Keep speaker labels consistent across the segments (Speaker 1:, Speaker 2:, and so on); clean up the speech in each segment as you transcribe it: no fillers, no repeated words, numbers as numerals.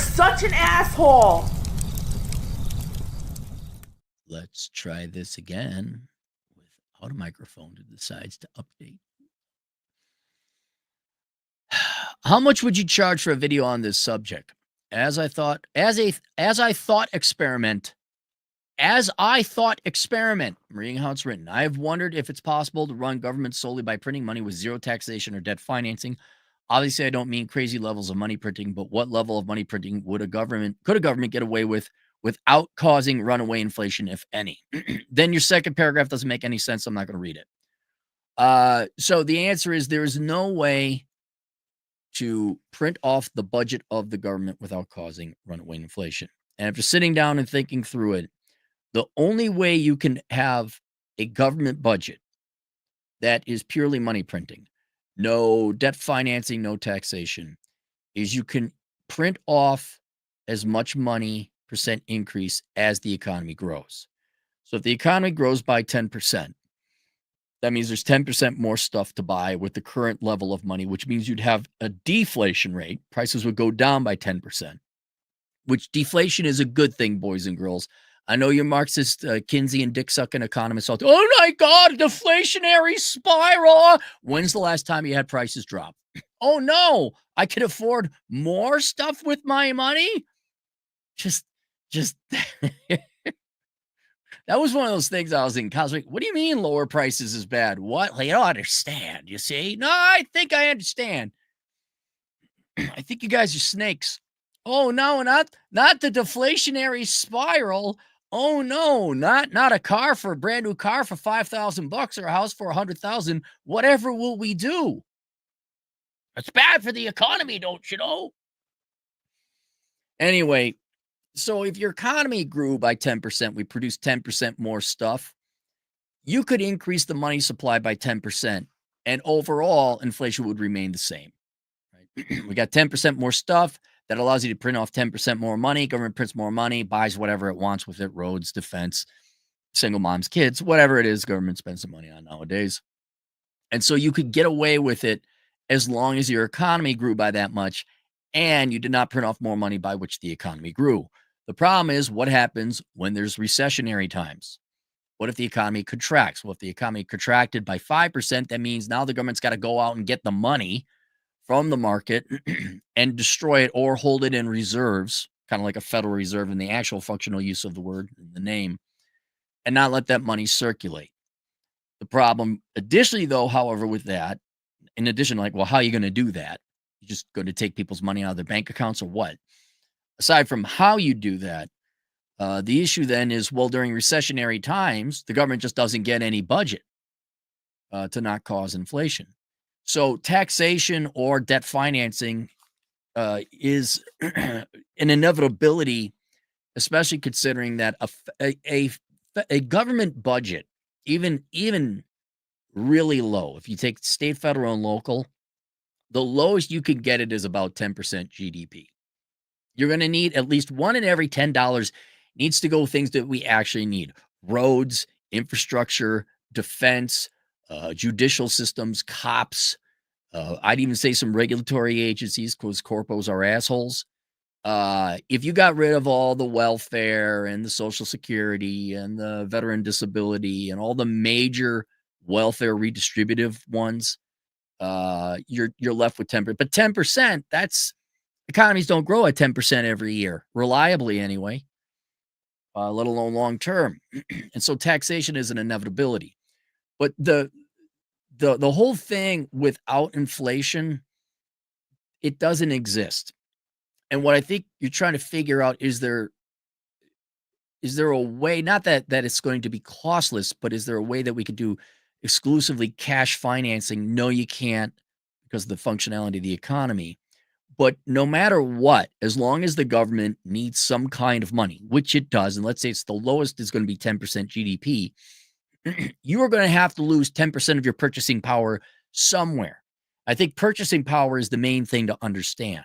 Speaker 1: such an asshole.
Speaker 2: Let's try this again without a microphone that decides to update. How much would you charge for a video on this subject? As I thought experiment, I'm reading how it's written. I have wondered if it's possible to run government solely by printing money with zero taxation or debt financing. Obviously, I don't mean crazy levels of money printing, but what level of money printing could a government get away with without causing runaway inflation, if any? Then your second paragraph doesn't make any sense. I'm not going to read it. So the answer is there is no way to print off the budget of the government without causing runaway inflation. And after sitting down and thinking through it, the only way you can have a government budget that is purely money printing, no debt financing, no taxation, is you can print off as much money percent increase as the economy grows. So if the economy grows by 10%, that means there's 10% more stuff to buy with the current level of money, which means you'd have a deflation rate. Prices would go down by 10%, which deflation is a good thing, boys and girls. I know you're Marxist, Kinsey and dick-sucking economists out there. Oh, my God, deflationary spiral. When's the last time you had prices drop? Oh, no, I can afford more stuff with my money? Just that was one of those things I was in college. Like, what do you mean lower prices is bad? What? Like, I don't understand, you see? No, I think I understand. I think you guys are snakes. Oh, no, not the deflationary spiral. Oh, no, not a car for a brand new car for $5,000 or a house for $100,000. Whatever will we do? It's bad for the economy, don't you know? Anyway, so if your economy grew by 10%, we produced 10% more stuff, you could increase the money supply by 10%, and overall inflation would remain the same. Right? We got 10% more stuff. That allows you to print off 10% more money. Government prints more money, buys whatever it wants with it, roads, defense, single moms, kids, whatever it is, government spends some money on nowadays. And so you could get away with it as long as your economy grew by that much and you did not print off more money by which the economy grew. The problem is what happens when there's recessionary times? What if the economy contracts? Well, if the economy contracted by 5%, that means now the government's got to go out and get the money from the market and destroy it or hold it in reserves, kind of like a Federal Reserve in the actual functional use of the word and the name, and not let that money circulate. The problem, additionally, though, however, with that, in addition, like, well, how are you going to do that? You're just going to take people's money out of their bank accounts or what? Aside from how you do that, the issue then is, well, during recessionary times, the government just doesn't get any budget to not cause inflation. So taxation or debt financing is an inevitability, especially considering that a government budget, even really low, if you take state, federal, and local, the lowest you can get it is about 10% GDP. You're going to need at least one in every $10 needs to go things that we actually need: roads, infrastructure, defense, judicial systems, cops. I'd even say some regulatory agencies, because corpos are assholes. If you got rid of all the welfare and the Social Security and the veteran disability and all the major welfare redistributive ones, you're left with 10%. But 10%, that's economies don't grow at 10% every year, reliably anyway, let alone long term. And so taxation is an inevitability. But the whole thing without inflation, it doesn't exist. And what I think you're trying to figure out is there a way, not that it's going to be costless, but is there a way that we could do exclusively cash financing? No, you can't, because of the functionality of the economy. But no matter what, as long as the government needs some kind of money, which it does, and let's say it's the lowest is going to be 10% GDP, you are going to have to lose 10% of your purchasing power somewhere. I think purchasing power is the main thing to understand.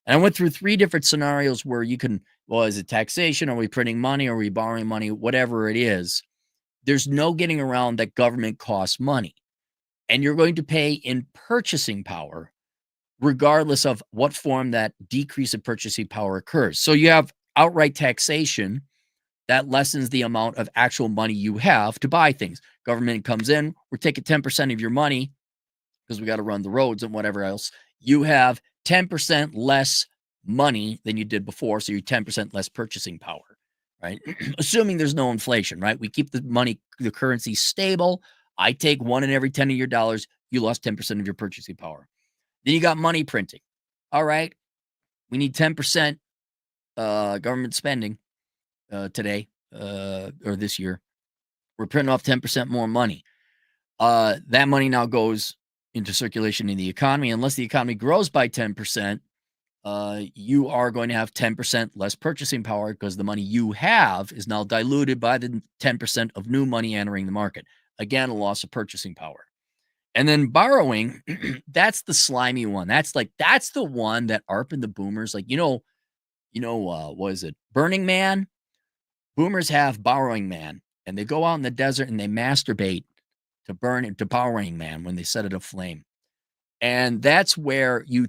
Speaker 2: And I went through 3 different scenarios where you can, well, is it taxation? Are we printing money? Are we borrowing money? Whatever it is, there's no getting around that government costs money. And you're going to pay in purchasing power regardless of what form that decrease in purchasing power occurs. So you have outright taxation that lessens the amount of actual money you have to buy things. Government comes in, we're taking 10% of your money because we got to run the roads and whatever else. You have 10% less money than you did before, so you're 10% less purchasing power, right? Assuming there's no inflation, right? We keep the money, the currency stable. I take one in every 10 of your dollars. You lost 10% of your purchasing power. Then you got money printing. All right, we need 10% government spending today or this year. We're printing off 10% more money. That money now goes into circulation in the economy. Unless the economy grows by 10%, you are going to have 10% less purchasing power because the money you have is now diluted by the 10% of new money entering the market. Again, a loss of purchasing power. And then borrowing, that's the slimy one. That's the one that ARP and the boomers, what is it? Burning Man? Boomers have Borrowing Man, and they go out in the desert and they masturbate to Borrowing Man when they set it aflame. And that's where you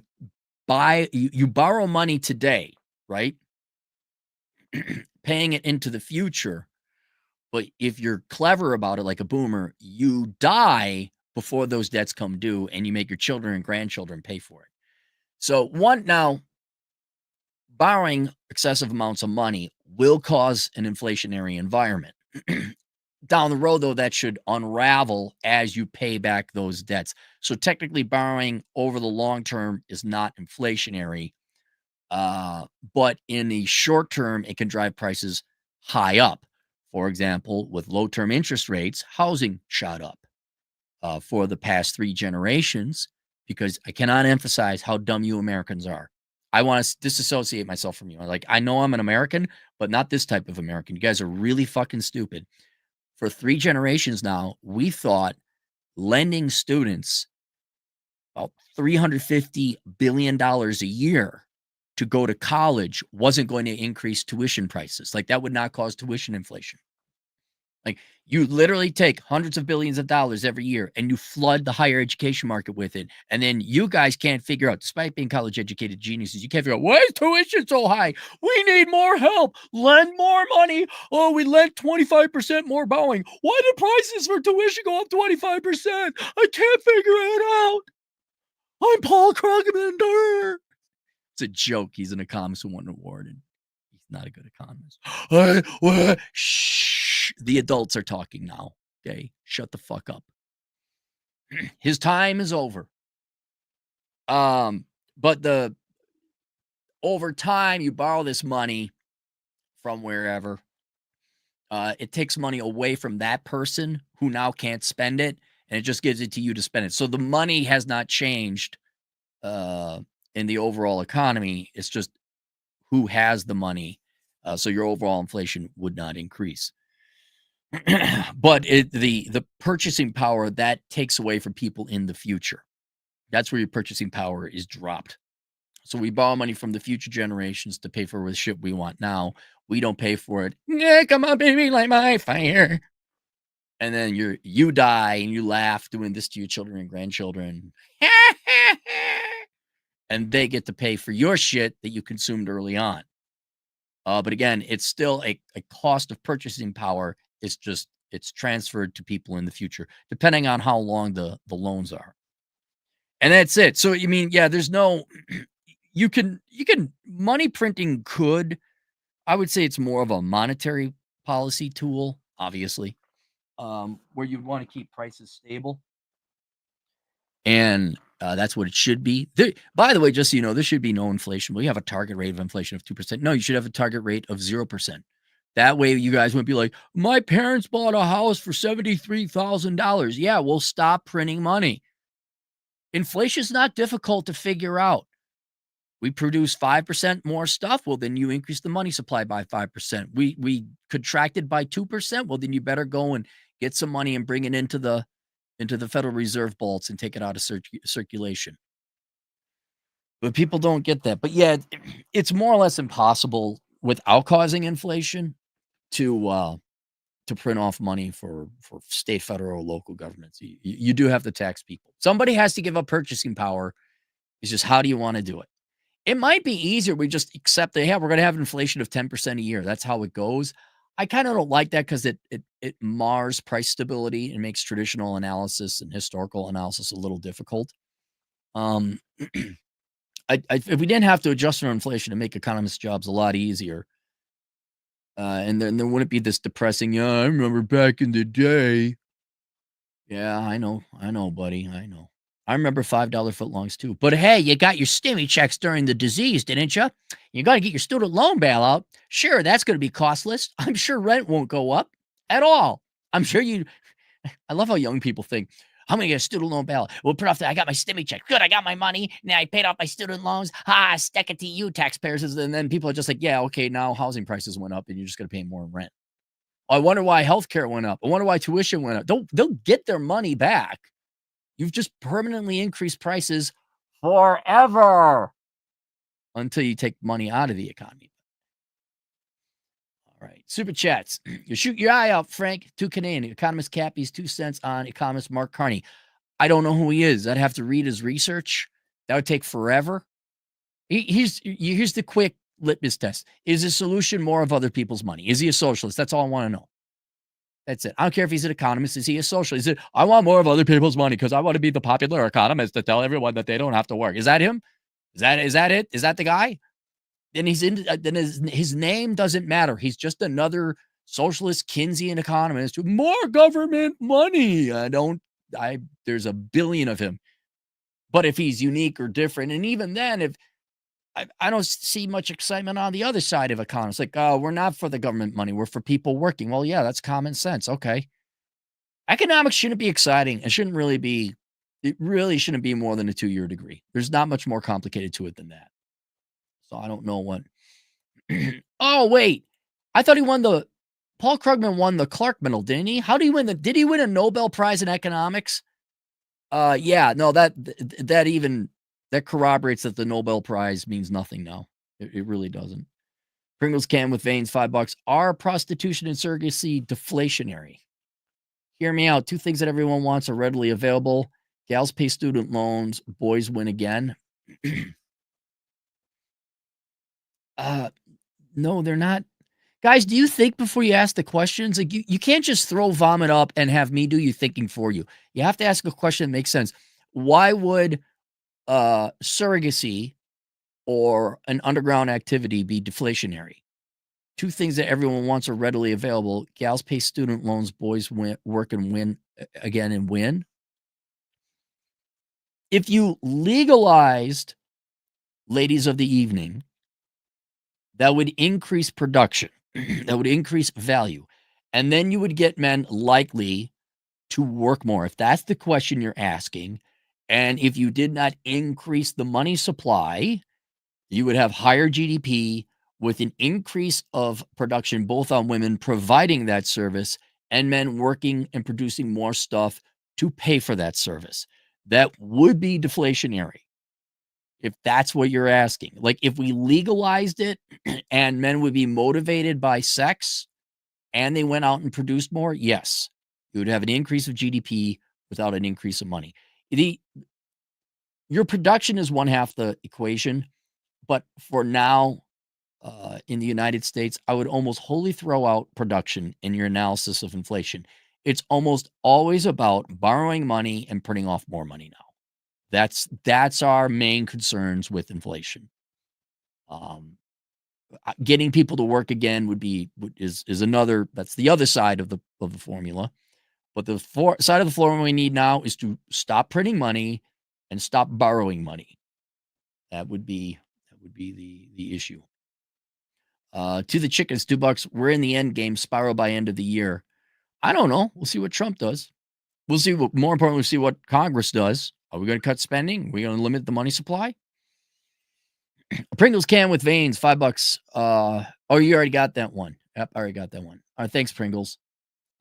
Speaker 2: borrow money today, right? Paying it into the future. But if you're clever about it, like a boomer, you die before those debts come due and you make your children and grandchildren pay for it. So now borrowing excessive amounts of money will cause an inflationary environment. Down the road, though, that should unravel as you pay back those debts. So technically, borrowing over the long term is not inflationary. But in the short term, it can drive prices high up. For example, with low-term interest rates, housing shot up for the past 3 generations because I cannot emphasize how dumb you Americans are. I want to disassociate myself from you. Like, I know I'm an American, but not this type of American. You guys are really fucking stupid. For 3 generations now, we thought lending students about $350 billion a year to go to college wasn't going to increase tuition prices. Like, that would not cause tuition inflation. Like, you literally take hundreds of billions of dollars every year and you flood the higher education market with it. And then you guys can't figure out, despite being college educated geniuses, you can't figure out, why is tuition so high? We need more help. Lend more money. Oh, we lent 25% more borrowing. Why did prices for tuition go up 25%? I can't figure it out. I'm Paul Krugman. It's a joke. He's an economist who won an award, and he's not a good economist. Shh. The adults are talking now. Okay, shut the fuck up. His time is over. But over time, you borrow this money from wherever. It takes money away from that person who now can't spend it, and it just gives it to you to spend it. So the money has not changed in the overall economy. It's just who has the money. So your overall inflation would not increase. But the purchasing power, that takes away from people in the future. That's where your purchasing power is dropped. So we borrow money from the future generations to pay for the shit we want now. We don't pay for it. Yeah, come on, baby, light my fire. And then you die and you laugh doing this to your children and grandchildren. And they get to pay for your shit that you consumed early on. But again, it's still a cost of purchasing power. It's transferred to people in the future, depending on how long the loans are. And that's it. So, you mean, yeah, there's no, you can, money printing could, I would say it's more of a monetary policy tool, obviously, where you'd want to keep prices stable. And that's what it should be. By the way, just so you know, there should be no inflation. We have a target rate of inflation of 2%. No, you should have a target rate of 0%. That way you guys wouldn't be like, my parents bought a house for $73,000. Yeah, we'll stop printing money. Inflation is not difficult to figure out. We produce 5% more stuff. Well, then you increase the money supply by 5%. We contracted by 2%. Well, then you better go and get some money and bring it into the Federal Reserve vaults and take it out of circulation. But people don't get that. But yeah, it's more or less impossible without causing inflation to print off money for state, federal, or local governments. You do have to tax people. Somebody has to give up purchasing power It's just how do you want to do it? It might be easier. We just accept that, yeah, we're going to have inflation of 10% a year. That's how it goes. I kind of don't like that because it mars price stability and makes traditional analysis and historical analysis a little difficult. Um, if we didn't have to adjust for inflation to make economists' jobs a lot easier, and then there wouldn't be this depressing, yeah, I remember back in the day. Yeah, I know, buddy, I know. I remember $5 footlongs too. But hey, you got your stimmy checks during the disease, didn't you? You got to get your student loan bailout. Sure, that's going to be costless. I'm sure rent won't go up at all. I'm sure you. I love how young people think. I'm gonna get a student loan bailout. We'll put off that. I got my stimmy check. Good, I got my money. Now I paid off my student loans. Stick it to you, taxpayers. And then people are just like, yeah, okay, now housing prices went up and you're just gonna pay more in rent. I wonder why healthcare went up. I wonder why tuition went up. They'll get their money back. You've just permanently increased prices forever until you take money out of the economy. All right. Super chats. You shoot your eye out, Frank. 2 Canadian. Economist Cappy's 2 cents on economist Mark Carney. I don't know who he is. I'd have to read his research. That would take forever. Here's the quick litmus test. Is his solution more of other people's money? Is he a socialist? That's all I want to know. That's it. I don't care if he's an economist. Is he a socialist? Is it, I want more of other people's money because I want to be the popular economist to tell everyone that they don't have to work. Is that him? Is that it? Is that the guy? Then then his name doesn't matter. He's just another socialist Keynesian economist with more government money. There's a billion of him. But if he's unique or different, and even then, if I don't see much excitement on the other side of economists. Like, oh, we're not for the government money. We're for people working. Well, yeah, that's common sense. Okay. Economics shouldn't be exciting. It really shouldn't be more than a 2-year degree. There's not much more complicated to it than that. So I don't know what. Oh, wait. I thought Paul Krugman won the Clark Medal, didn't he? How did he win did he win a Nobel Prize in economics? Yeah, no, that corroborates that the Nobel Prize means nothing now. It really doesn't. Pringles can with veins, $5. Are prostitution and surrogacy deflationary? Hear me out. 2 things that everyone wants are readily available. Gals pay student loans. Boys win again. No, they're not. Guys, do you think before you ask the questions? Like you can't just throw vomit up and have me do your thinking for you. You have to ask a question that makes sense. Why would surrogacy or an underground activity be deflationary? 2 things that everyone wants are readily available. Gals pay student loans, boys work and win again and win. If you legalized ladies of the evening, that would increase production. That would increase value. And then you would get men likely to work more. If that's the question you're asking, and if you did not increase the money supply, you would have higher GDP with an increase of production, both on women providing that service and men working and producing more stuff to pay for that service. That would be deflationary. If that's what you're asking. Like if we legalized it and men would be motivated by sex and they went out and produced more, yes, you would have an increase of GDP without an increase of money. Your production is one half the equation, but for now, in the United States, I would almost wholly throw out production in your analysis of inflation. It's almost always about borrowing money and printing off more money now. That's our main concerns with inflation. Getting people to work again is another. That's the other side of the formula. But the side of the formula we need now is to stop printing money and stop borrowing money. That would be the issue. To the chickens, $2. We're in the end game spiral by end of the year. I don't know. We'll see what Trump does. We'll see more importantly, we'll see what Congress does. Are we going to cut spending? Are we going to limit the money supply? Pringles can with veins, $5. Oh, you already got that one. Yep, I already got that one. All right, thanks, Pringles.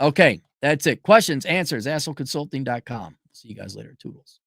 Speaker 2: Okay, that's it. Questions, answers, assholeconsulting.com. See you guys later. Toodles.